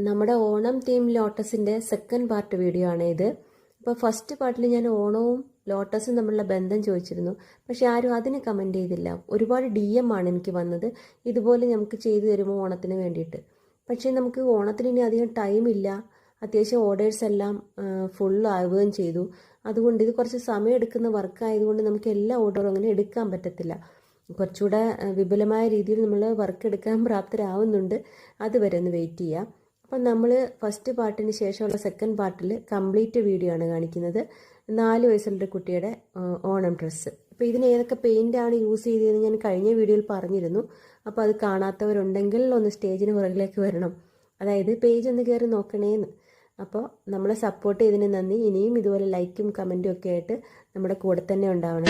നമ്മുടെ ഓണം തീം ലോട്ടസിൻ്റെ second part video ആണ് ഇത്. അപ്പോൾ ഫസ്റ്റ് പാർട്ടിൽ ഞാൻ ഓണവും ലോട്ടസും തമ്മിലുള്ള ബന്ധം ചോദിച്ചിരുന്നു, പക്ഷെ ആരും അതിന് കമൻറ്റ് ചെയ്തില്ല. ഒരുപാട് DM ആണ് എനിക്ക് വന്നത്, ഇതുപോലെ നമുക്ക് ചെയ്തു തരുമോ ഓണത്തിന് വേണ്ടിയിട്ട്. പക്ഷേ നമുക്ക് ഓണത്തിന് ഇനി അധികം ടൈമില്ല, അത്യാവശ്യം ഓർഡേഴ്സ് എല്ലാം ഫുള്ളാവുകയും ചെയ്തു. അതുകൊണ്ട് ഇത് കുറച്ച് സമയം എടുക്കുന്ന വർക്ക് ആയതുകൊണ്ട് നമുക്ക് എല്ലാ ഓർഡറും അങ്ങനെ എടുക്കാൻ പറ്റത്തില്ല. കുറച്ചുകൂടെ വിപുലമായ രീതിയിൽ നമ്മൾ വർക്ക് എടുക്കാൻ പ്രാപ്തരാകുന്നുണ്ട്. അതുവരെ ഒന്ന് വെയിറ്റ് ചെയ്യാം. അപ്പം നമ്മൾ ഫസ്റ്റ് പാർട്ടിന് ശേഷമുള്ള സെക്കൻഡ് പാർട്ടിൽ കംപ്ലീറ്റ് വീഡിയോ ആണ് കാണിക്കുന്നത്. 4 വയസ്സുള്ള കുട്ടിയുടെ ഓണം ഡ്രസ്സ്. അപ്പോൾ ഇതിന് ഏതൊക്കെ പെയിൻ്റാണ് യൂസ് ചെയ്തതെന്ന് ഞാൻ കഴിഞ്ഞ വീഡിയോയിൽ പറഞ്ഞിരുന്നു. അപ്പോൾ അത് കാണാത്തവരുണ്ടെങ്കിൽ ഒന്ന് സ്റ്റേജിന് പുറകിലേക്ക് വരണം, അതായത് പേജ് ഒന്ന് കയറി നോക്കണേന്ന്. അപ്പോൾ നമ്മളെ സപ്പോർട്ട് ചെയ്തതിന് നന്ദി. ഇനിയും ഇതുപോലെ ലൈക്കും കമൻറ്റും ഒക്കെ ആയിട്ട് നമ്മുടെ കൂടെ തന്നെ ഉണ്ടാവണം.